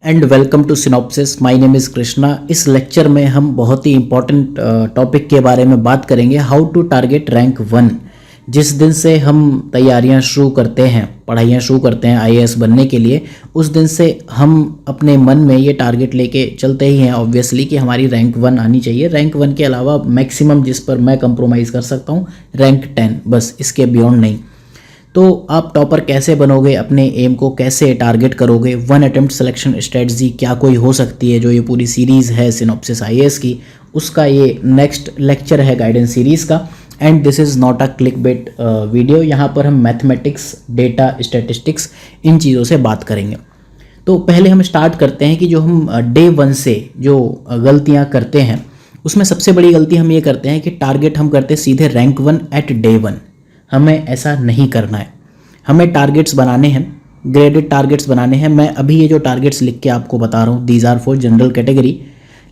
And welcome to Synopsis. My name is Krishna. इस lecture में हम बहुत ही इंपॉर्टेंट टॉपिक के बारे में बात करेंगे, हाउ टू टारगेट रैंक 1। जिस दिन से हम तैयारियां शुरू करते हैं, पढ़ाइयां शुरू करते हैं आईएएस बनने के लिए, उस दिन से हम अपने मन में ये टारगेट लेके चलते ही हैं ऑब्वियसली कि हमारी रैंक 1 आनी चाहिए। रैंक 1 के अलावा मैक्सिमम जिस पर मैं कंप्रोमाइज़ कर सकता हूँ रैंक 10, बस इसके बियॉन्ड नहीं। तो आप टॉपर कैसे बनोगे, अपने एम को कैसे टारगेट करोगे, 1 अटेम्प्ट सिलेक्शन स्ट्रेटजी क्या कोई हो सकती है, जो ये पूरी सीरीज़ है सिनॉप्सिस आईएएस की, उसका ये नेक्स्ट लेक्चर है गाइडेंस सीरीज़ का। And this is not a click bait video. यहाँ पर हम मैथमेटिक्स, डेटा, स्टैटिस्टिक्स, इन चीज़ों से बात करेंगे। तो पहले हम स्टार्ट करते हैं कि जो हम डे 1 से जो गलतियाँ करते हैं, उसमें सबसे बड़ी गलती हम ये करते हैं कि टारगेट हम करते हैं सीधे रैंक 1 एट डे 1। हमें ऐसा नहीं करना है। हमें टारगेट्स बनाने हैं, ग्रेडेड टारगेट्स बनाने हैं। मैं अभी ये जो टारगेट्स लिख के आपको बता रहा हूँ, these are for general category.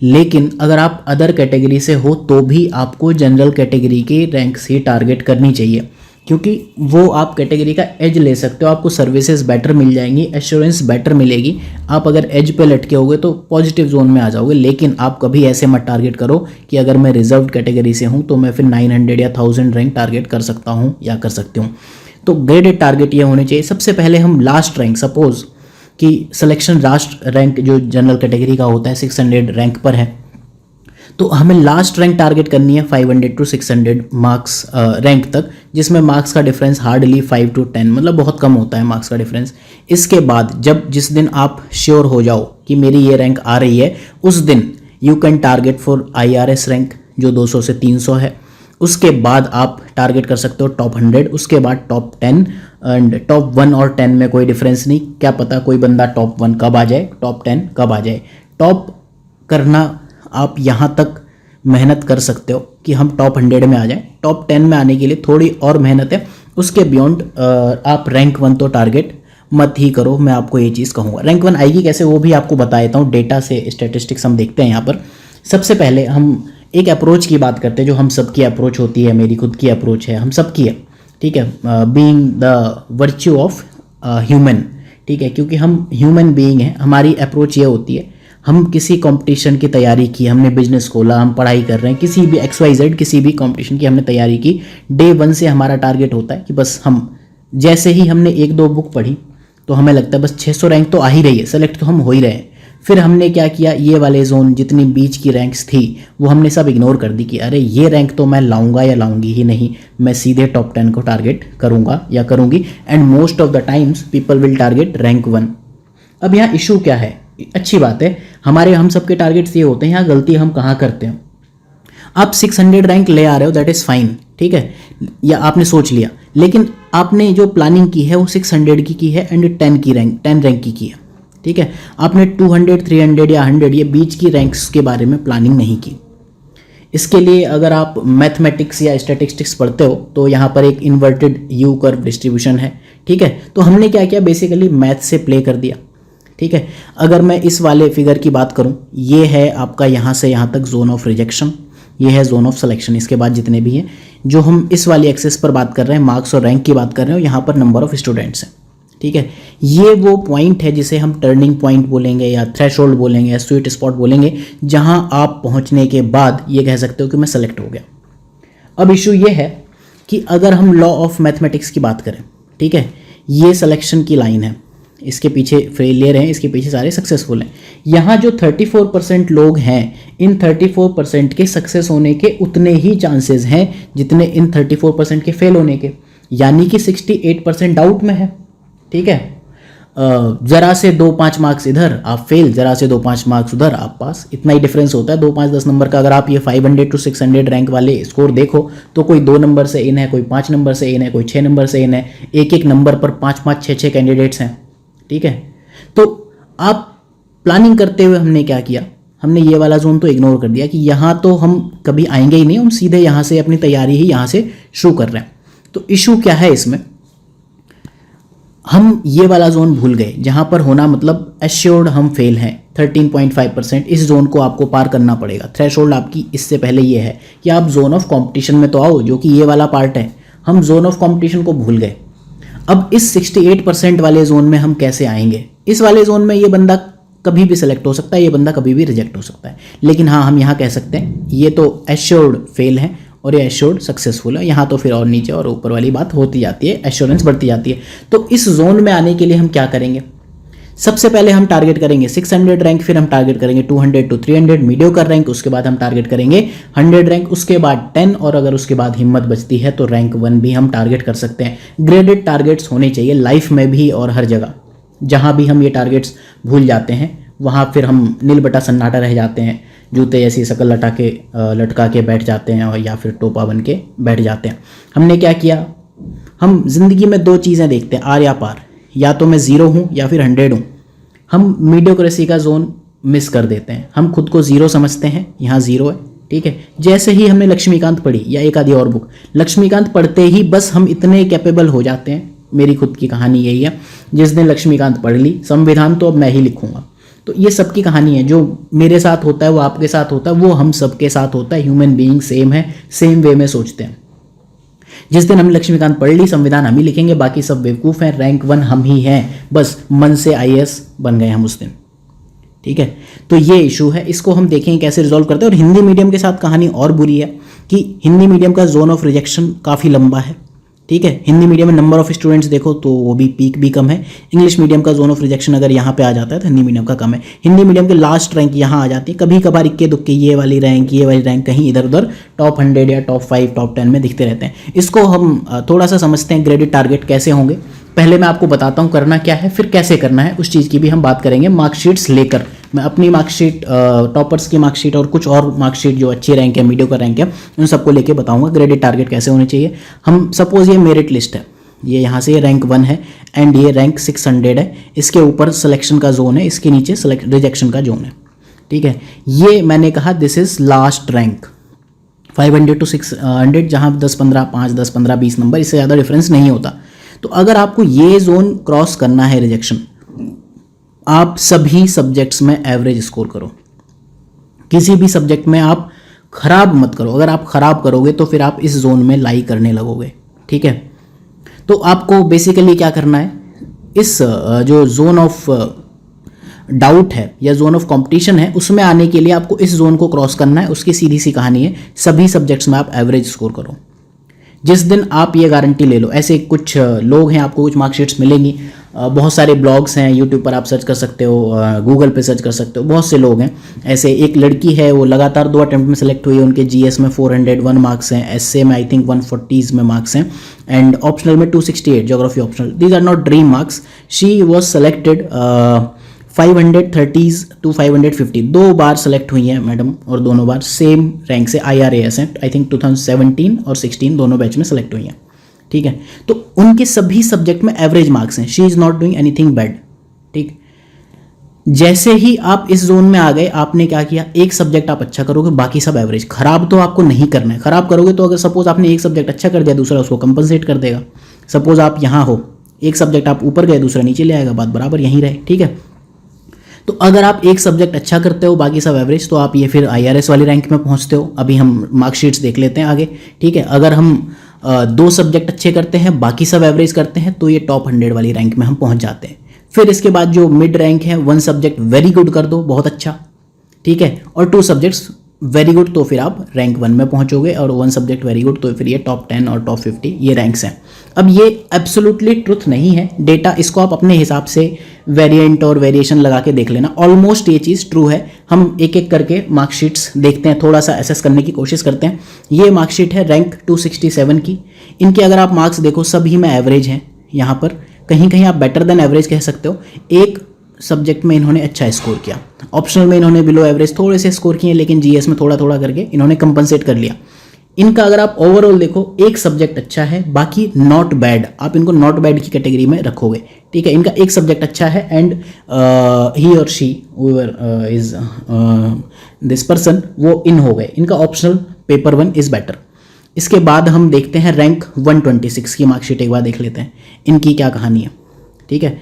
लेकिन अगर आप अदर कैटेगरी से हो तो भी आपको जनरल कैटेगरी के रैंक से टारगेट करनी चाहिए, क्योंकि वो आप कैटेगरी का एज ले सकते हो। आपको सर्विसेज बेटर मिल जाएंगी, एश्योरेंस बेटर मिलेगी। आप अगर एज पे लटके होगे तो पॉजिटिव जोन में आ जाओगे। लेकिन आप कभी ऐसे मत टारगेट करो कि अगर मैं रिजर्व कैटेगरी से हूँ तो मैं फिर 900 या 1000 रैंक टारगेट कर सकता हूँ या कर सकती हूँ। तो ग्रेडेड टारगेट ये होने चाहिए। सबसे पहले हम लास्ट रैंक, सपोज कि सिलेक्शन लास्ट रैंक जो जनरल कैटेगरी का होता है 600 रैंक पर है, तो हमें लास्ट रैंक टारगेट करनी है 500 to 600 मार्क्स रैंक तक, जिसमें मार्क्स का डिफरेंस हार्डली 5 to 10, मतलब बहुत कम होता है मार्क्स का डिफरेंस। इसके बाद जिस दिन आप श्योर हो जाओ कि मेरी ये रैंक आ रही है, उस दिन you can target for IRS rank जो 200 से 300 है। उसके बाद आप टारगेट कर सकते हो टॉप 100, उसके बाद टॉप 10। एंड टॉप 1 और 10 में कोई डिफरेंस नहीं, क्या पता कोई बंदा टॉप 1 कब आ जाए, टॉप 10 कब आ जाए। टॉप करना आप यहाँ तक मेहनत कर सकते हो कि हम टॉप 100 में आ जाएं। टॉप 10 में आने के लिए थोड़ी और मेहनत है। उसके बियॉन्ड आप रैंक 1 तो टारगेट मत ही करो, मैं आपको ये चीज़ कहूँगा। रैंक 1 आएगी कैसे वो भी आपको बता देता हूँ। डेटा से स्टैटिस्टिक्स हम देखते हैं यहाँ पर। सबसे पहले हम एक अप्रोच की बात करते हैं जो हम सबकी अप्रोच होती है, मेरी खुद की अप्रोच है, हम सबकी है, ठीक है। Being the virtue of human, ठीक है, क्योंकि हम ह्यूमन बीइंग हैं। हमारी अप्रोच ये होती है, हम किसी कंपटीशन की तैयारी की, हमने बिजनेस खोला, हम पढ़ाई कर रहे हैं, किसी भी XYZ किसी भी कंपटीशन की हमने तैयारी की, डे 1 से हमारा टारगेट होता है कि बस हम जैसे ही हमने 1-2 बुक पढ़ी तो हमें लगता है बस 600 रैंक तो आ ही रही है, सेलेक्ट तो हम हो ही रहे हैं। फिर हमने क्या किया, ये वाले जोन जितनी बीच की रैंक्स थी वो हमने सब इग्नोर कर दी कि अरे ये रैंक तो मैं लाऊंगा या लाऊंगी ही नहीं, मैं सीधे टॉप 10 को टारगेट करूंगा या करूंगी। And most of the times people will target rank 1। अब यहाँ इशू क्या है, अच्छी बात है, हम सबके टारगेट्स ये होते हैं। यहाँ गलती हम कहाँ करते हैं, आप 600 रैंक ले आ रहे हो, दैट इज़ फाइन, ठीक है, या आपने सोच लिया, लेकिन आपने जो प्लानिंग की है वो 600 की है एंड 10 रैंक की है, ठीक है। आपने 200, 300 या 100 ये बीच की रैंक्स के बारे में प्लानिंग नहीं की। इसके लिए अगर आप मैथमेटिक्स या स्टैटिस्टिक्स पढ़ते हो तो यहाँ पर एक इन्वर्टेड यू कर्व डिस्ट्रीब्यूशन है, ठीक है। तो हमने क्या किया, बेसिकली मैथ से प्ले कर दिया, ठीक है। अगर मैं इस वाले फिगर की बात करूं, ये है आपका यहाँ से यहाँ तक जोन ऑफ रिजेक्शन, ये है जोन ऑफ सिलेक्शन। इसके बाद जितने भी हैं, जो हम इस वाली एक्सेस पर बात कर रहे हैं, मार्क्स और रैंक की बात कर रहे हो, यहाँ पर नंबर ऑफ स्टूडेंट्स हैं, ठीक है। ये वो पॉइंट है जिसे हम टर्निंग पॉइंट बोलेंगे या थ्रेशोल्ड बोलेंगे या स्वीट स्पॉट बोलेंगे, जहां आप पहुंचने के बाद ये कह सकते हो कि मैं सेलेक्ट हो गया। अब इशू ये है कि अगर हम लॉ ऑफ मैथमेटिक्स की बात करें, ठीक है, ये सिलेक्शन की लाइन है, इसके पीछे फेलियर हैं, इसके पीछे सारे सक्सेसफुल हैं। यहाँ जो 34% लोग हैं, इन 34% के सक्सेस होने के उतने ही चांसेस हैं जितने इन 34% के फेल होने के, यानी कि 68% डाउट में है, ठीक है। ज़रा से 2-5 मार्क्स इधर आप फेल, ज़रा से 2-5 मार्क्स उधर आप पास, इतना ही डिफरेंस होता है 2-5-10 नंबर का। अगर आप ये 500 to 600 रैंक वाले स्कोर देखो तो कोई 2 नंबर से इन है, कोई 5 नंबर से इन है, कोई 6 नंबर से इन है, एक नंबर पर 5-5, 6-6 कैंडिडेट्स हैं, ठीक है। तो आप प्लानिंग करते हुए हमने क्या किया, हमने ये वाला जोन तो इग्नोर कर दिया कि यहाँ तो हम कभी आएंगे ही नहीं, हम सीधे यहाँ से अपनी तैयारी ही यहाँ से शुरू कर रहे हैं। तो इशू क्या है इसमें, हम ये वाला जोन भूल गए जहाँ पर होना मतलब एश्योर्ड हम फेल हैं 13.5%। इस जोन को आपको पार करना पड़ेगा। थ्रेशोल्ड आपकी इससे पहले ये है कि आप जोन ऑफ कंपटीशन में तो आओ, जो कि ये वाला पार्ट है। हम जोन ऑफ कंपटीशन को भूल गए। अब इस 68% वाले जोन में हम कैसे आएंगे, इस वाले जोन में ये बंदा कभी भी सेलेक्ट हो सकता है, ये बंदा कभी भी रिजेक्ट हो सकता है। लेकिन हाँ, हम यहाँ कह सकते हैं ये तो एश्योर्ड फेल है और ये एश्योर्ड सक्सेसफुल है। यहाँ तो फिर और नीचे और ऊपर वाली बात होती जाती है, एश्योरेंस बढ़ती जाती है। तो इस जोन में आने के लिए हम क्या करेंगे, सबसे पहले हम टारगेट करेंगे 600 रैंक, फिर हम टारगेट करेंगे 200 to 300 मीडियोकर रैंक, उसके बाद हम टारगेट करेंगे 100 रैंक, उसके बाद 10, और अगर उसके बाद हिम्मत बचती है तो रैंक 1 भी हम टारगेट कर सकते हैं। ग्रेडेड टारगेट्स होने चाहिए लाइफ में भी और हर जगह। जहाँ भी हम ये टारगेट्स भूल जाते हैं वहाँ फिर हम नील बटा सन्नाटा रह जाते हैं, जूते ऐसी शकल लटका के बैठ जाते हैं, और या फिर टोपा बन के बैठ जाते हैं। हमने क्या किया, हम जिंदगी में दो चीज़ें देखते हैं, आर या पार, या तो मैं 0 हूँ या फिर 100 हूँ। हम मीडियोक्रेसी का जोन मिस कर देते हैं, हम खुद को 0 समझते हैं, यहाँ 0 है, ठीक है। जैसे ही हमने लक्ष्मीकांत पढ़ी या एक आधी और बुक, लक्ष्मीकांत पढ़ते ही बस हम इतने कैपेबल हो जाते हैं। मेरी खुद की कहानी यही है, जिस दिन लक्ष्मीकांत पढ़ ली, संविधान तो अब मैं ही लिखूंगा। तो ये सबकी कहानी है, जो मेरे साथ होता है वो आपके साथ होता है, वो हम सबके साथ होता है। ह्यूमन बीइंग सेम है, सेम वे में सोचते हैं। जिस दिन हमने लक्ष्मीकांत पढ़ ली, संविधान हम ही लिखेंगे, बाकी सब बेवकूफ़ हैं, रैंक 1 हम ही हैं, बस मन से IAS बन गए हम उस दिन, ठीक है। तो ये इशू है, इसको हम देखेंगे कैसे रिजॉल्व करते हैं। और हिंदी मीडियम के साथ कहानी और बुरी है कि हिंदी मीडियम का जोन ऑफ रिजेक्शन काफ़ी लंबा है, ठीक है। हिंदी मीडियम में नंबर ऑफ स्टूडेंट्स देखो तो वो भी पीक भी कम है। इंग्लिश मीडियम का जोन ऑफ रिजेक्शन अगर यहाँ पे आ जाता है तो हिंदी मीडियम का कम है। हिंदी मीडियम के लास्ट रैंक यहाँ आ जाती है, कभी कभार इक्के दुक्के ये वाली रैंक कहीं इधर उधर टॉप 100 या टॉप 5 टॉप 10 में दिखते रहते हैं। इसको हम थोड़ा सा समझते हैं, ग्रेडेड टारगेट कैसे होंगे। पहले मैं आपको बताता हूँ करना क्या है, फिर कैसे करना है, उस चीज़ की भी हम बात करेंगे। मार्कशीट्स लेकर मैं अपनी मार्कशीट, टॉपर्स की मार्कशीट और कुछ और मार्कशीट जो अच्छी रैंक है, मीडियोकर रैंक है, उन सबको लेके बताऊंगा ग्रेडेड टारगेट कैसे होने चाहिए। हम सपोज ये मेरिट लिस्ट है, ये यहाँ से ये रैंक 1 है एंड ये रैंक 600 है, इसके ऊपर सिलेक्शन का जोन है, इसके नीचे रिजेक्शन का जोन है, ठीक है। ये मैंने कहा this is last rank 500 to 600, जहाँ 10-15 5 10-15 20 नंबर, इससे ज़्यादा डिफरेंस नहीं होता। तो अगर आपको ये जोन क्रॉस करना है रिजेक्शन, आप सभी सब्जेक्ट्स में एवरेज स्कोर करो, किसी भी सब्जेक्ट में आप खराब मत करो। अगर आप खराब करोगे तो फिर आप इस जोन में लाई करने लगोगे, ठीक है। तो आपको बेसिकली क्या करना है, इस जो जोन ऑफ डाउट है या जोन ऑफ कंपटीशन है, उसमें आने के लिए आपको इस जोन को क्रॉस करना है। उसकी सीधी सी कहानी है, सभी सब्जेक्ट्स में आप एवरेज स्कोर करो। जिस दिन आप ये गारंटी ले लो, ऐसे कुछ लोग हैं, आपको कुछ मार्कशीट्स मिलेंगी, बहुत सारे ब्लॉग्स हैं, यूट्यूब पर आप सर्च कर सकते हो, गूगल पे सर्च कर सकते हो, बहुत से लोग हैं ऐसे। एक लड़की है, वो लगातार 2 अटेम्प्ट में सेलेक्ट हुई है, उनके जीएस में 401 मार्क्स हैं, एसए में आई थिंक 140 में मार्क्स हैं, एंड ऑप्शनल में 268, geography optional. These are not dream marks. She was selected 530 to 550, 2 बार सेलेक्ट हुई हैं मैडम, और दोनों बार सेम रैंक से IRAS हैं, आई थिंक 2017 और 16 दोनों बैच में सेलेक्ट हुई हैं, ठीक है। तो उनके सभी सब्जेक्ट में एवरेज मार्क्स हैं, she is not doing anything bad, ठीक। जैसे ही आप इस जोन में आ गए, आपने क्या किया, एक सब्जेक्ट आप अच्छा करोगे, बाकी सब एवरेज। खराब तो आपको नहीं करना है। खराब करोगे तो अगर सपोज आपने एक सब्जेक्ट अच्छा कर दिया, दूसरा उसको कंपनसेट कर देगा। सपोज आप यहाँ हो, एक सब्जेक्ट आप ऊपर गए, दूसरा नीचे ले आएगा, बात बराबर यहीं रहे, ठीक है। तो अगर आप एक सब्जेक्ट अच्छा करते हो, बाकी सब एवरेज, तो आप ये फिर IRS वाली रैंक में पहुंचते हो। अभी हम मार्कशीट्स देख लेते हैं आगे, ठीक है। अगर हम 2 सब्जेक्ट अच्छे करते हैं, बाकी सब एवरेज करते हैं, तो ये टॉप 100 वाली रैंक में हम पहुंच जाते हैं। फिर इसके बाद जो मिड रैंक है, 1 सब्जेक्ट वेरी गुड कर दो, बहुत अच्छा, ठीक है, और 2 सब्जेक्ट्स वेरी गुड, तो फिर आप रैंक 1 में पहुंचोगे, और 1 सब्जेक्ट वेरी गुड, तो फिर ये टॉप 10 और टॉप 50 ये रैंक्स हैं। अब ये एब्सोल्युटली ट्रुथ नहीं है डेटा, इसको आप अपने हिसाब से वेरिएंट और वेरिएशन लगा के देख लेना। ऑलमोस्ट ये चीज़ ट्रू है। हम एक एक करके मार्कशीट्स देखते हैं, थोड़ा सा एसेस करने की कोशिश करते हैं। ये मार्कशीट है रैंक 267 की। इनके अगर आप मार्क्स देखो, सभी में एवरेज हैं। यहाँ पर कहीं कहीं आप बेटर देन एवरेज कह सकते हो। एक सब्जेक्ट में इन्होंने अच्छा स्कोर किया, ऑप्शनल में इन्होंने बिलो एवरेज थोड़े से स्कोर किए, लेकिन जीएस में थोड़ा थोड़ा करके इन्होंने कंपनसेट कर लिया। इनका अगर आप ओवरऑल देखो, एक सब्जेक्ट अच्छा है, बाकी नॉट बैड, आप इनको नॉट बैड की कैटेगरी में रखोगे, ठीक है। इनका एक सब्जेक्ट अच्छा है एंड ही और शी इज दिस पर्सन, वो इन हो गए। इनका ऑप्शनल पेपर 1 इज बेटर। इसके बाद हम देखते हैं रैंक 126 की मार्कशीट, एक बार देख लेते हैं इनकी क्या कहानी है, ठीक है।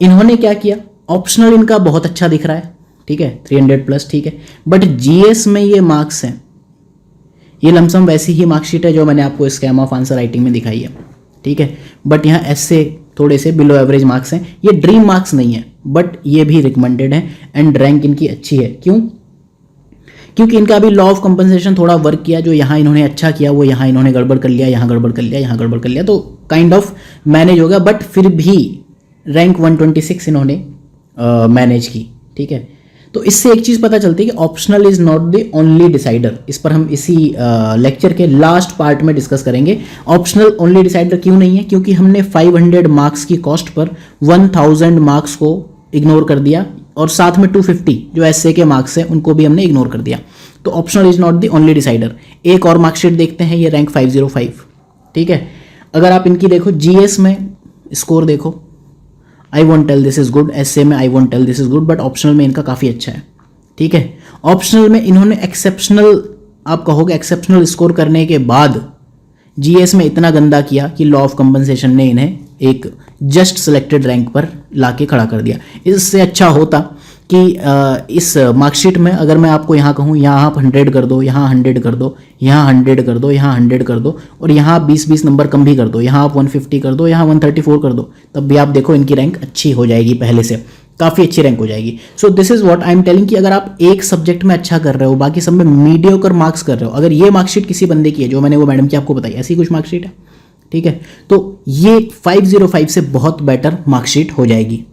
इन्होंने क्या किया, ऑप्शनल इनका बहुत अच्छा दिख रहा है, ठीक है, 300+, ठीक है, बट जीएस में ये मार्क्स हैं, ये लमसम वैसी ही मार्कशीट है जो मैंने आपको स्कैम ऑफ आंसर राइटिंग में दिखाई है, ठीक है, बट यहाँ ऐसे थोड़े से बिलो एवरेज मार्क्स हैं। ये ड्रीम मार्क्स नहीं है, बट ये भी रिकमेंडेड है एंड रैंक इनकी अच्छी है। क्यों? क्योंकि इनका अभी लॉ ऑफ कंपनसेशन थोड़ा वर्क किया, जो यहाँ इन्होंने अच्छा किया वो यहाँ इन्होंने गड़बड़ कर लिया, यहाँ गड़बड़ कर लिया, यहाँ गड़बड़ कर लिया, तो काइंड ऑफ मैनेज हो गया, बट फिर भी रैंक 126 इन्होंने मैनेज की। ठीक है, तो इससे एक चीज़ पता चलती है कि optional is not the only decider. इस पर हम इसी लेक्चर के लास्ट पार्ट में डिस्कस करेंगे। ऑप्शनल ओनली डिसाइडर क्यों नहीं है? क्योंकि हमने 500 मार्क्स की कॉस्ट पर 1000 मार्क्स को इग्नोर कर दिया और साथ में 250 जो एसए के मार्क्स हैं उनको भी हमने इग्नोर कर दिया। तो optional is not the only decider. एक और मार्कशीट देखते हैं, ये रैंक 505। ठीक है, अगर आप इनकी देखो, जीएस में स्कोर देखो, I want tell this is good, SA में I want tell this is good, but optional में इनका काफ़ी अच्छा है। ठीक है, ऑप्शनल में इन्होंने एक्सेप्शनल, आप कहोगे एक्सेप्शनल स्कोर करने के बाद जीएस में इतना गंदा किया कि लॉ ऑफ कंपनसेशन ने इन्हें एक जस्ट सिलेक्टेड रैंक पर लाके खड़ा कर दिया। इससे अच्छा होता कि इस मार्कशीट में अगर मैं आपको यहाँ कहूँ यहाँ आप 100 कर दो, यहाँ 100 कर दो, यहाँ 100 कर दो, यहाँ 100 कर दो और यहाँ आप 20-20 नंबर कम भी कर दो, यहाँ आप 150 कर दो, यहाँ 134 कर दो, तब भी आप देखो इनकी रैंक अच्छी हो जाएगी, पहले से काफ़ी अच्छी रैंक हो जाएगी। So this is what I am telling कि अगर आप एक सब्जेक्ट में अच्छा कर रहे हो, बाकी सब में मीडियोकर मार्क्स कर रहे हो, अगर ये मार्कशीट किसी बंदे की है जो मैंने वो मैडम की आपको बताई, ऐसी कुछ मार्कशीट है, ठीक है, तो ये 505 से बहुत बेटर मार्कशीट हो जाएगी।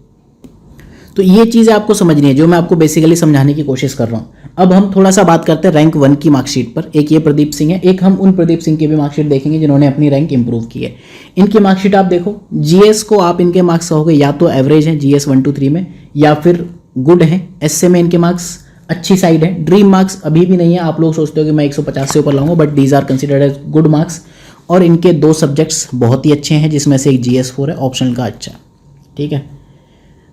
तो ये चीज़ें आपको समझनी है जो मैं आपको बेसिकली समझाने की कोशिश कर रहा हूँ। अब हम थोड़ा सा बात करते हैं रैंक 1 की मार्कशीट पर। एक ये प्रदीप सिंह है, एक हम उन प्रदीप सिंह की भी मार्कशीट देखेंगे जिन्होंने अपनी रैंक इंप्रूव की है। इनकी मार्कशीट आप देखो, जीएस को आप इनके मार्क्स कहोगे या तो एवरेज है जीएस 1 2 3 में, या फिर गुड है। एसए में इनके मार्क्स अच्छी साइड है। ड्रीम मार्क्स अभी भी नहीं है, आप लोग सोचते हो कि मैं 150 से ऊपर लाऊंगा, but these are considered as good marks. और इनके 2 सब्जेक्ट्स बहुत ही अच्छे हैं, जिसमें से एक जीएस 4 है, ऑप्शनल का अच्छा। ठीक है,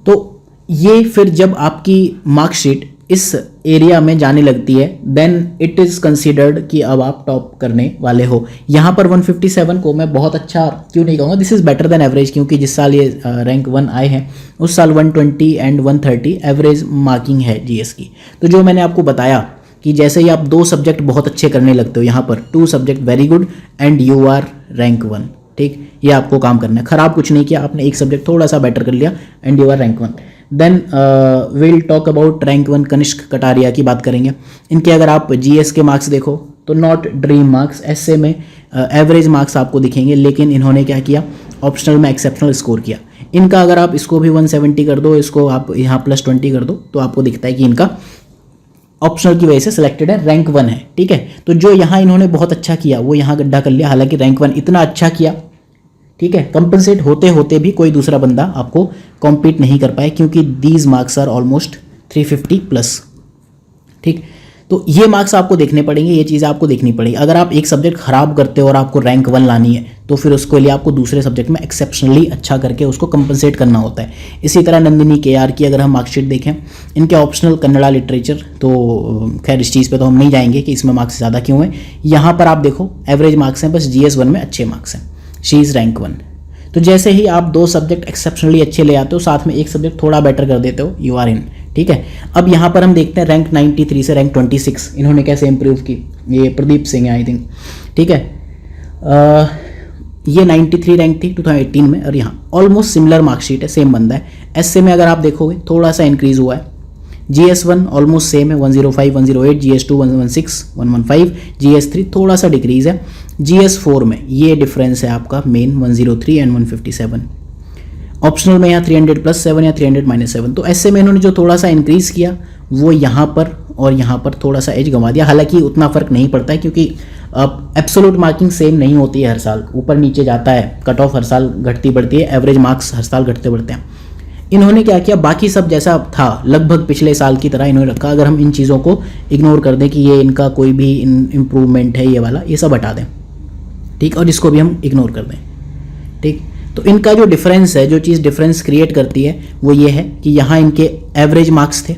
तो ये फिर जब आपकी मार्कशीट इस एरिया में जाने लगती है, देन इट इज़ कंसिडर्ड कि अब आप टॉप करने वाले हो। यहाँ पर 157 को मैं बहुत अच्छा क्यों नहीं कहूँगा, this is better than average, क्योंकि जिस साल ये रैंक 1 आए हैं उस साल 120 एंड 130 एवरेज मार्किंग है जीएस की। तो जो मैंने आपको बताया कि जैसे ही आप 2 सब्जेक्ट बहुत अच्छे करने लगते हो, यहाँ पर 2 subject very good and you are rank 1। ठीक, ये आपको काम करना है, खराब कुछ नहीं किया आपने, एक सब्जेक्ट थोड़ा सा बेटर कर लिया and you are rank 1। Then will talk about rank 1 Kanishak Kataria की बात करेंगे। इनके अगर आप जीएस के मार्क्स देखो तो नॉट ड्रीम मार्क्स, एसए में एवरेज मार्क्स आपको दिखेंगे, लेकिन इन्होंने क्या किया, ऑप्शनल में एक्सेप्शनल स्कोर किया। इनका अगर आप इसको भी 170 कर दो, इसको आप यहाँ +20 कर दो, तो आपको दिखता है कि इनका ऑप्शनल की वजह से सिलेक्टेड है, रैंक 1 है। ठीक है, तो जो यहाँ इन्होंने बहुत अच्छा किया वो यहाँ गड्ढा कर लिया, हालांकि रैंक 1 इतना अच्छा किया, ठीक है, कंपनसेट होते होते भी कोई दूसरा बंदा आपको कॉम्पीट नहीं कर पाए, क्योंकि दीज मार्क्स आर ऑलमोस्ट 350+। ठीक, तो ये मार्क्स आपको देखने पड़ेंगे, ये चीज़ आपको देखनी पड़ेगी। अगर आप एक सब्जेक्ट खराब करते हो और आपको रैंक 1 लानी है, तो फिर उसके लिए आपको दूसरे सब्जेक्ट में एक्सेप्शनली अच्छा करके उसको कंपनसेट करना होता है। इसी तरह नंदिनी केआर की अगर हम मार्कशीट देखें, इनके ऑप्शनल कन्नड़ा लिटरेचर, तो खैर इस चीज़ पे तो हम नहीं जाएंगे कि इसमें मार्क्स ज़्यादा क्यों हैं। यहाँ पर आप देखो एवरेज मार्क्स हैं, बस जीएस 1 में अच्छे मार्क्स हैं, शी इज़ रैंक 1। तो जैसे ही आप 2 सब्जेक्ट एक्सेप्शनली अच्छे ले आते हो, साथ में एक सब्जेक्ट थोड़ा बेटर कर देते हो, यू आर इन। ठीक है, अब यहाँ पर हम देखते हैं रैंक 93 से रैंक 26 इन्होंने कैसे इंप्रूव की। ये प्रदीप सिंह है आई थिंक। ठीक है, ये 93 रैंक थी 2018 में, और यहाँ ऑलमोस्ट सिमिलर मार्कशीट है, सेम बंदा है। एसए में अगर आप देखोगे थोड़ा सा इंक्रीज हुआ है। GS1 ऑलमोस्ट सेम है, 105 108, GS2 116 115, GS3 थोड़ा सा डिक्रीज है। GS4 में ये डिफरेंस है आपका मेन 103 एंड 157। ऑप्शनल में यहाँ 300+7 या 300-7। तो ऐसे में इन्होंने जो थोड़ा सा इंक्रीज किया वो यहाँ पर और यहाँ पर थोड़ा सा एज गंवा दिया। हालांकि उतना फ़र्क नहीं पड़ता है, क्योंकि एब्सोल्यूट मार्किंग सेम नहीं होती है, हर साल ऊपर नीचे जाता है, कट ऑफ हर साल घटती बढ़ती है, एवरेज मार्क्स हर साल घटते बढ़ते हैं। इन्होंने क्या किया, बाकी सब जैसा था लगभग पिछले साल की तरह इन्होंने रखा। अगर हम इन चीज़ों को इग्नोर कर दें कि ये इनका कोई भी इम्प्रूवमेंट है, ये वाला ये सब हटा दें, ठीक, और इसको भी हम इग्नोर कर दें। ठीक, तो इनका जो डिफरेंस है, जो चीज़ डिफरेंस क्रिएट करती है वो ये है कि यहाँ इनके एवरेज मार्क्स थे,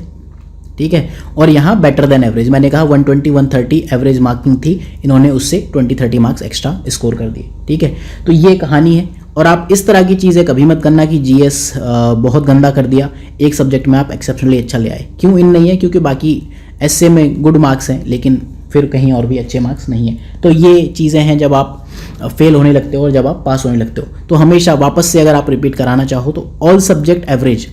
ठीक है, और यहाँ बेटर देन एवरेज। मैंने कहा 120 130 एवरेज मार्किंग थी, इन्होंने उससे 20-30 मार्क्स एक्स्ट्रा स्कोर कर दिए। ठीक है, तो ये कहानी है। और आप इस तरह की चीज़ें कभी मत करना कि जीएस बहुत गंदा कर दिया, एक सब्जेक्ट में आप एक्सेप्शनली अच्छा ले आए। क्यों इन नहीं है, क्योंकि बाकी एसए में गुड मार्क्स हैं, लेकिन फिर कहीं और भी अच्छे मार्क्स नहीं है। तो ये चीज़ें हैं जब आप फेल होने लगते हो और जब आप पास होने लगते हो। तो हमेशा वापस से अगर आप रिपीट कराना चाहो तो ऑल सब्जेक्ट एवरेज,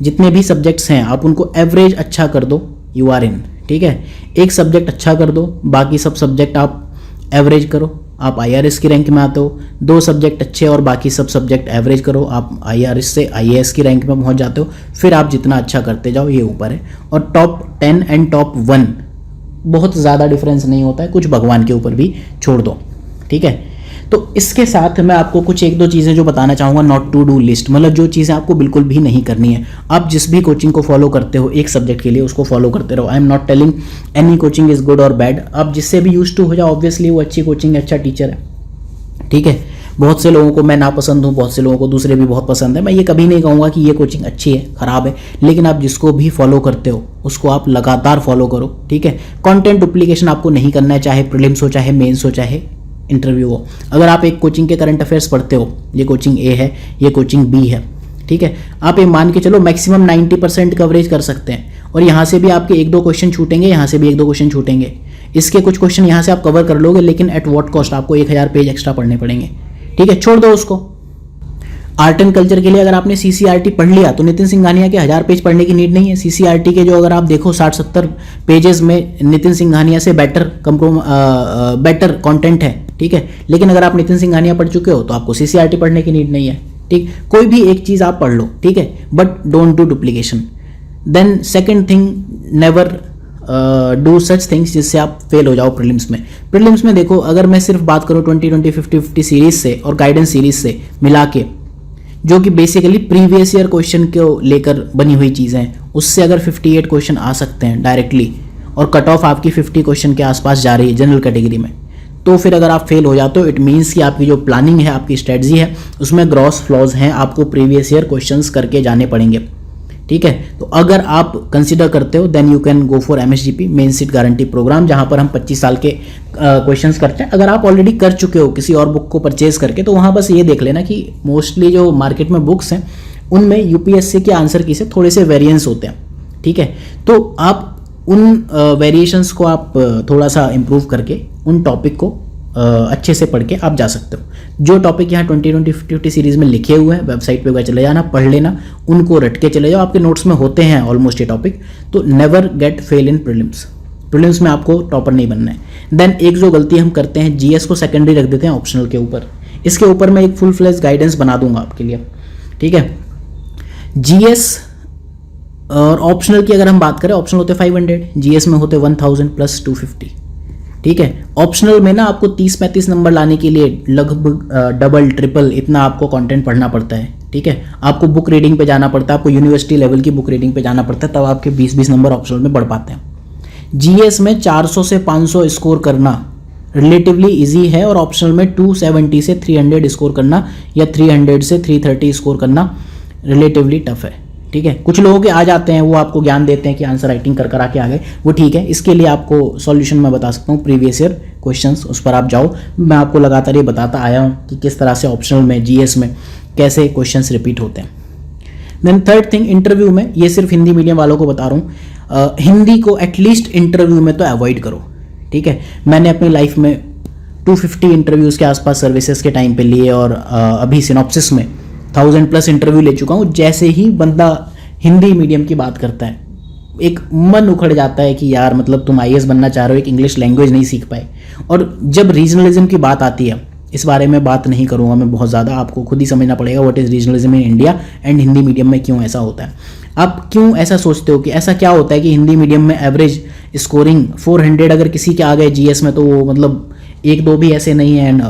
जितने भी सब्जेक्ट्स हैं आप उनको एवरेज अच्छा कर दो, यू आर इन। ठीक है, एक सब्जेक्ट अच्छा कर दो, बाकी सब सब्जेक्ट आप एवरेज करो, आप IRS की रैंक में आते हो। 2 सब्जेक्ट अच्छे और बाकी सब सब्जेक्ट एवरेज करो, आप IRS से IAS की रैंक में पहुंच जाते हो। फिर आप जितना अच्छा करते जाओ, ये ऊपर है। और टॉप 10 एंड टॉप 1 बहुत ज़्यादा डिफरेंस नहीं होता है, कुछ भगवान के ऊपर भी छोड़ दो। ठीक है, तो इसके साथ मैं आपको कुछ 1-2 चीज़ें जो बताना चाहूँगा, नॉट टू डू लिस्ट, मतलब जो चीज़ें आपको बिल्कुल भी नहीं करनी है। आप जिस भी कोचिंग को फॉलो करते हो एक सब्जेक्ट के लिए, उसको फॉलो करते रहो। I am not telling any coaching is good और बैड, आप जिससे भी यूज टू हो जाओ, ऑब्वियसली वो अच्छी कोचिंग है, अच्छा टीचर है। ठीक है, बहुत से लोगों को मैं नापसंद हूँ, बहुत से लोगों को दूसरे भी बहुत पसंद है। मैं ये कभी नहीं कहूँगा कि ये कोचिंग अच्छी है, ख़राब है, लेकिन आप जिसको भी फॉलो करते हो उसको आप लगातार फॉलो करो। ठीक है, कंटेंट डुप्लीकेशन आपको नहीं करना है, चाहे प्रीलिम्स हो, चाहे मेंस हो, चाहे इंटरव्यू हो। अगर आप एक कोचिंग के करंट अफेयर्स पढ़ते हो, ये कोचिंग A है, ये कोचिंग B है, ठीक है, आप ये मान के चलो मैक्सिमम 90% कवरेज कर सकते हैं। और यहाँ से भी आपके 1-2 क्वेश्चन छूटेंगे, यहाँ से भी 1-2 क्वेश्चन छूटेंगे, इसके कुछ क्वेश्चन यहाँ से आप कवर कर लोगे, लेकिन एट व्हाट कॉस्ट, आपको 1000 पेज एक्स्ट्रा पढ़ने पड़ेंगे। ठीक है, छोड़ दो उसको। आर्ट एंड कल्चर के लिए अगर आपने CCRT पढ़ लिया तो नितिन सिंघानिया के 1000 पेज पढ़ने की नीड नहीं है। CCRT के जो अगर आप देखो 60-70 पेजेस में नितिन सिंघानिया से बेटर कंटेंट है। ठीक है, लेकिन अगर आप नितिन सिंघानिया पढ़ चुके हो तो आपको CCRT पढ़ने की नीड नहीं है। ठीक, कोई भी एक चीज़ आप पढ़ लो, ठीक है, but don't do duplication. Then second thing, never do such things जिससे आप फेल हो जाओ प्रीलिम्स में। प्रीलिम्स में देखो, अगर मैं सिर्फ बात करूँ 20-20, 50-50 सीरीज से और गाइडेंस सीरीज से मिला के, जो कि बेसिकली प्रीवियस ईयर क्वेश्चन को लेकर बनी हुई चीज़ें हैं, उससे अगर 58 क्वेश्चन आ सकते हैं डायरेक्टली और कट ऑफ आपकी 50 क्वेश्चन के आसपास जा रही है जनरल कैटेगरी में, तो फिर अगर आप फेल हो जाते हो, इट मीन्स कि आपकी जो प्लानिंग है, आपकी स्ट्रेटजी है, उसमें ग्रॉस फ्लॉज हैं, आपको प्रीवियस ईयर क्वेश्चंस करके जाने पड़ेंगे। ठीक है, तो अगर आप कंसिडर करते हो then you can go for MSGP main seat guarantee programme, जहां पर हम 25 साल के क्वेश्चंस करते हैं। अगर आप ऑलरेडी कर चुके हो किसी और बुक को परचेज करके, तो वहां बस ये देख लेना कि मोस्टली जो मार्केट में बुक्स हैं उनमें UPSC के आंसर की से थोड़े से वेरिएंस होते हैं। ठीक है, तो आप उन वेरिएशंस को आप थोड़ा सा इम्प्रूव करके उन टॉपिक को अच्छे से पढ़ के आप जा सकते हो। जो टॉपिक यहाँ 20-20, 50-50 सीरीज में लिखे हुए हैं, वेबसाइट पे चले जाना, पढ़ लेना, उनको रट के चले जाओ, आपके नोट्स में होते हैं ऑलमोस्ट ये टॉपिक। तो never get fail in prelims. Prelims में आपको टॉपर नहीं बनना है। देन एक जो गलती हम करते हैं, GS को सेकेंडरी रख देते हैं ऑप्शनल के ऊपर। इसके ऊपर मैं एक फुल फ्लेज गाइडेंस बना दूंगा आपके लिए। ठीक है, GS और ऑप्शनल की अगर हम बात करें, ऑप्शनल होते 500, GS में होते 1000 प्लस 250। ठीक है, ऑप्शनल में ना आपको 30-35 नंबर लाने के लिए लगभग डबल ट्रिपल इतना आपको कंटेंट पढ़ना पड़ता है। ठीक है, आपको बुक रीडिंग पे जाना पड़ता है, आपको यूनिवर्सिटी लेवल की बुक रीडिंग पे जाना पड़ता है, तब आपके 20-20 नंबर ऑप्शनल में बढ़ पाते हैं। GS में 400 से 500 स्कोर करना रिलेटिवली इजी है, और ऑप्शनल में 270 से 300 स्कोर करना या 300 से 330 स्कोर करना रिलेटिवली टफ है। ठीक है, कुछ लोगों के आ जाते हैं, वो आपको ज्ञान देते हैं कि आंसर राइटिंग कर आ गए, वो ठीक है। इसके लिए आपको सॉल्यूशन मैं बता सकता हूँ, प्रीवियस ईयर क्वेश्चंस, उस पर आप जाओ। मैं आपको लगातार ये बताता आया हूँ कि किस तरह से ऑप्शनल में, GS में कैसे क्वेश्चंस रिपीट होते हैं। देन थर्ड थिंग, इंटरव्यू में, ये सिर्फ हिंदी मीडियम वालों को बता रहा हूँ, हिंदी को एटलीस्ट इंटरव्यू में तो अवॉइड करो। ठीक है, मैंने अपनी लाइफ में 250 इंटरव्यूज़ के आसपास सर्विसेज के टाइम पे लिए, और अभी सिनॉप्सिस में 1000 प्लस इंटरव्यू ले चुका हूँ। जैसे ही बंदा हिंदी मीडियम की बात करता है, एक मन उखड़ जाता है कि यार मतलब तुम IAS बनना चाह रहे हो, एक इंग्लिश लैंग्वेज नहीं सीख पाए। और जब रीजनलिज्म की बात आती है, इस बारे में बात नहीं करूँगा मैं बहुत ज़्यादा, आपको खुद ही समझना पड़ेगा what is regionalism in India and Hindi medium में क्यों ऐसा होता है। आप क्यों ऐसा सोचते हो कि ऐसा क्या होता है कि हिंदी मीडियम में एवरेज स्कोरिंग 400 अगर किसी के आ गए GS में, तो वो मतलब 1-2 भी ऐसे नहीं है। एंड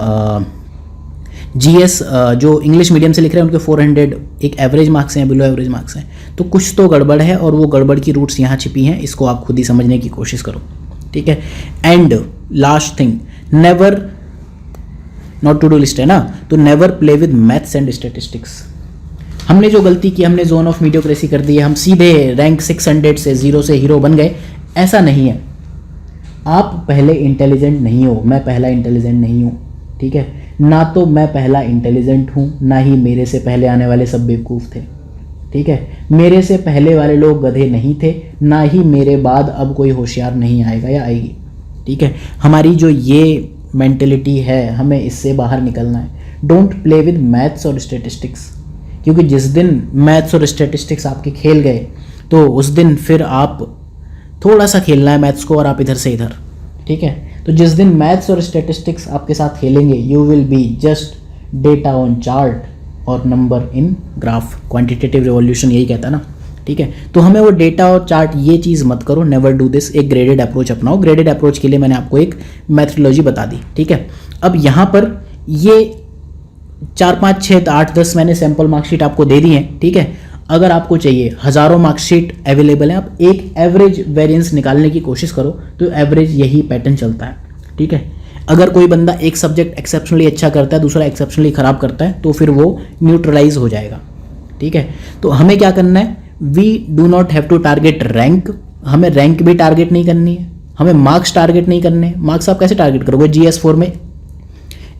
GS जो इंग्लिश मीडियम से लिख रहे हैं उनके 400 एक एवरेज मार्क्स हैं, बिलो एवरेज मार्क्स हैं। तो कुछ तो गड़बड़ है, और वो गड़बड़ की रूट्स यहाँ छिपी हैं, इसको आप खुद ही समझने की कोशिश करो। ठीक है, and last thing, never, not to do list है ना, तो never play with maths and statistics. हमने जो गलती की, हमने जोन ऑफ मीडियोक्रेसी कर दी है, हम सीधे रैंक 600 से 0 से हीरो बन गए, ऐसा नहीं है। आप पहले इंटेलिजेंट नहीं हो, मैं पहला इंटेलिजेंट नहीं हूँ। ठीक है, ना तो मैं पहला इंटेलिजेंट हूँ, ना ही मेरे से पहले आने वाले सब बेवकूफ़ थे। ठीक है, मेरे से पहले वाले लोग गधे नहीं थे, ना ही मेरे बाद अब कोई होशियार नहीं आएगा या आएगी। ठीक है, हमारी जो ये मेंटेलिटी है, हमें इससे बाहर निकलना है। डोंट प्ले विद मैथ्स और स्टेटिस्टिक्स, क्योंकि जिस दिन मैथ्स और स्टेटिस्टिक्स आपके खेल गए तो उस दिन फिर आप थोड़ा सा खेलना है मैथ्स को और आप इधर से इधर, ठीक है। तो जिस दिन मैथ्स और स्टेटिस्टिक्स आपके साथ खेलेंगे, you will be just data on chart और number in graph. Quantitative revolution यही कहता है ना, ठीक है। तो हमें वो डेटा और चार्ट ये चीज़ मत करो, नेवर डू दिस। एक ग्रेडेड अप्रोच अपनाओ। ग्रेडेड अप्रोच के लिए मैंने आपको एक मैथडोलॉजी बता दी, ठीक है। अब यहाँ पर ये 4, 5, 6, 8, 10 मैंने सैम्पल मार्कशीट आपको दे दी है, ठीक है। अगर आपको चाहिए, हज़ारों मार्कशीट अवेलेबल है, आप एक एवरेज वेरिएंस निकालने की कोशिश करो तो एवरेज यही पैटर्न चलता है, ठीक है। अगर कोई बंदा एक सब्जेक्ट एक्सेप्शनली अच्छा करता है, दूसरा एक्सेप्शनली ख़राब करता है, तो फिर वो न्यूट्रलाइज हो जाएगा, ठीक है। तो हमें क्या करना है, we do not have to target rank. हमें रैंक भी टारगेट नहीं करनी है, हमें मार्क्स टारगेट नहीं करने। मार्क्स आप कैसे टारगेट करोगे? GS4 में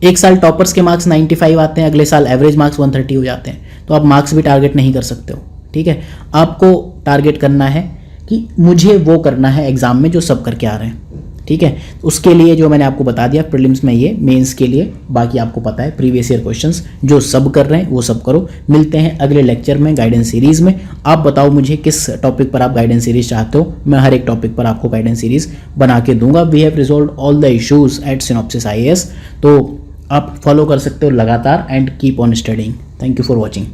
एक साल टॉपर्स के मार्क्स 95 आते हैं, अगले साल एवरेज मार्क्स 130 हो जाते हैं, तो आप मार्क्स भी टारगेट नहीं कर सकते हो, ठीक है। आपको टारगेट करना है कि मुझे वो करना है एग्जाम में जो सब करके आ रहे हैं, ठीक है। उसके लिए जो मैंने आपको बता दिया, प्रीलिम्स में ये, मेंस के लिए बाकी आपको पता है, प्रीवियस ईयर क्वेश्चंस जो सब कर रहे हैं वो सब करो। मिलते हैं अगले लेक्चर में गाइडेंस सीरीज़ में। आप बताओ मुझे किस टॉपिक पर आप गाइडेंस सीरीज चाहते हो, मैं हर एक टॉपिक पर आपको गाइडेंस सीरीज बना के दूंगा। We have resolve all the issues at Synopsis IAS, तो आप फॉलो कर सकते हो लगातार and keep on studying. Thank you for watching.